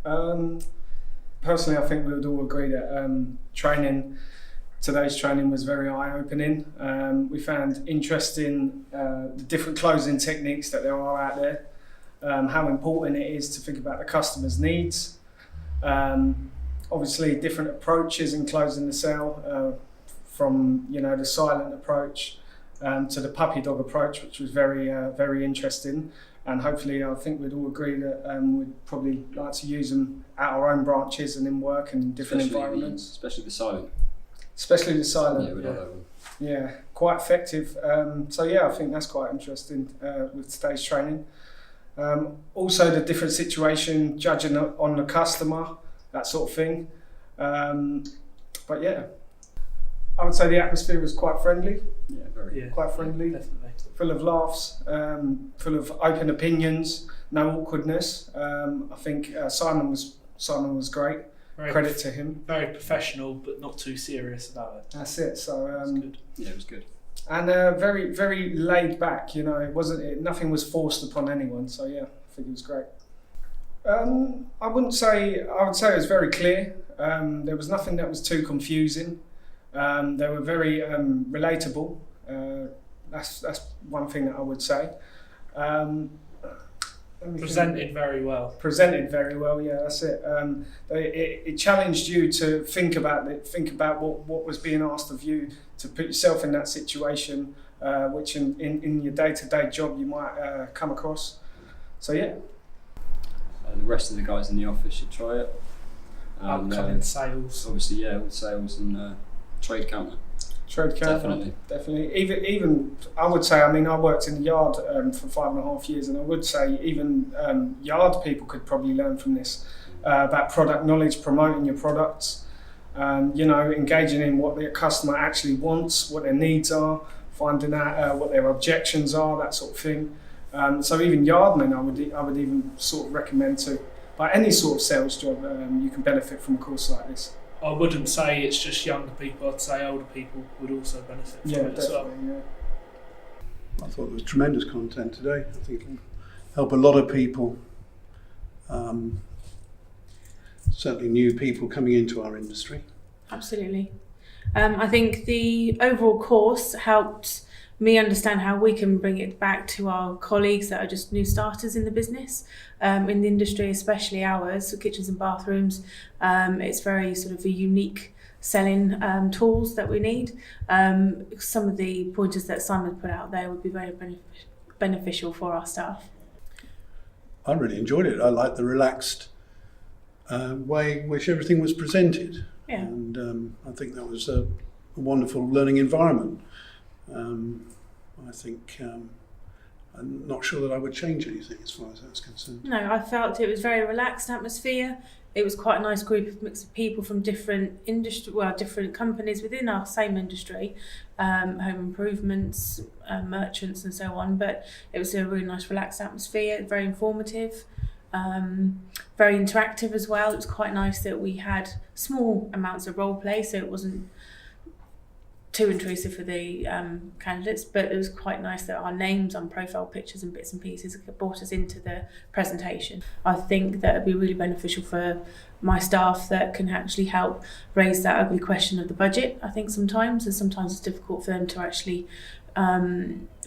Personally, I think we would all agree that today's training was very eye-opening. We found interesting the different closing techniques that there are out there, how important it is to think about the customer's needs. Obviously, different approaches in closing the sale, from the silent approach to the puppy dog approach, which was very interesting. And hopefully, I think we'd all agree that we'd probably like to use them at our own branches and in work and different environments. Especially the silent. Especially the silent. Yeah, we like that one. Yeah, quite effective. So yeah, I think that's quite interesting with today's training. Also, the different situation, judging on the customer, that sort of thing. But yeah, I would say the atmosphere was quite friendly. Yeah, very. Quite friendly. Definitely. Full of laughs, full of open opinions, no awkwardness. I think Simon was great. Credit to him. Very professional, but not too serious about it. That's it. So That's good. Yeah, it was good. And very, very laid back. Nothing was forced upon anyone. So yeah, I think it was great. I would say it was very clear. There was nothing that was too confusing. They were very relatable. That's one thing that I would say. Presented very well. Presented very well, yeah, that's it. It challenged you to think about what was being asked of you, to put yourself in that situation, which in your day-to-day job you might come across. So yeah. The rest of the guys in the office should try it. Upcoming sales. Obviously, yeah, with sales and trade counter. Trade counter, definitely. Even I would say, I worked in the yard for 5.5 years, and I would say even yard people could probably learn from this about product knowledge, promoting your products, engaging in what their customer actually wants, what their needs are, finding out what their objections are, that sort of thing. So even yardmen, I would even sort of recommend to, by any sort of sales job, you can benefit from a course like this. I wouldn't say it's just younger people. I'd say older people would also benefit from it as well. I thought there was tremendous content today. I think it'll help a lot of people, certainly new people coming into our industry. Absolutely. I think the overall course helped me understand how we can bring it back to our colleagues that are just new starters in the business, in the industry, especially ours, kitchens and bathrooms. It's very sort of a unique selling tools that we need. Some of the pointers that Simon put out there would be very beneficial for our staff. I really enjoyed it. I liked the relaxed way in which everything was presented. Yeah. And I think that was a wonderful learning environment. I think I'm not sure that I would change anything as far as that's concerned. No, I felt it was very relaxed atmosphere. It was quite a nice mix of people from different different companies within our same industry, home improvements, merchants and so on. But it was a really nice relaxed atmosphere, very informative, very interactive as well. It was quite nice that we had small amounts of role play, so it wasn't too intrusive for the candidates, but it was quite nice that our names on profile pictures and bits and pieces brought us into the presentation. I think that would be really beneficial for my staff that can actually help raise that ugly question of the budget. I think sometimes it's difficult for them to actually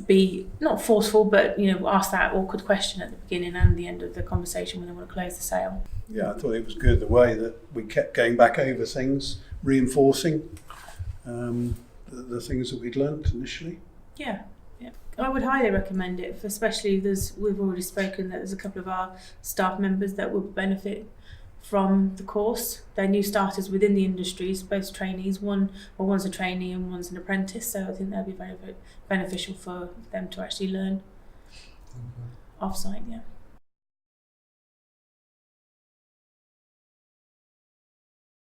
be not forceful, but ask that awkward question at the beginning and the end of the conversation when they want to close the sale. Yeah, I thought it was good the way that we kept going back over things, reinforcing the things that we'd learnt initially. Yeah. I would highly recommend it, especially we've already spoken that there's a couple of our staff members that would benefit from the course. They're new starters within the industries, both trainees. One's a trainee and one's an apprentice, so I think that'd be very, very beneficial for them to actually learn off-site, yeah.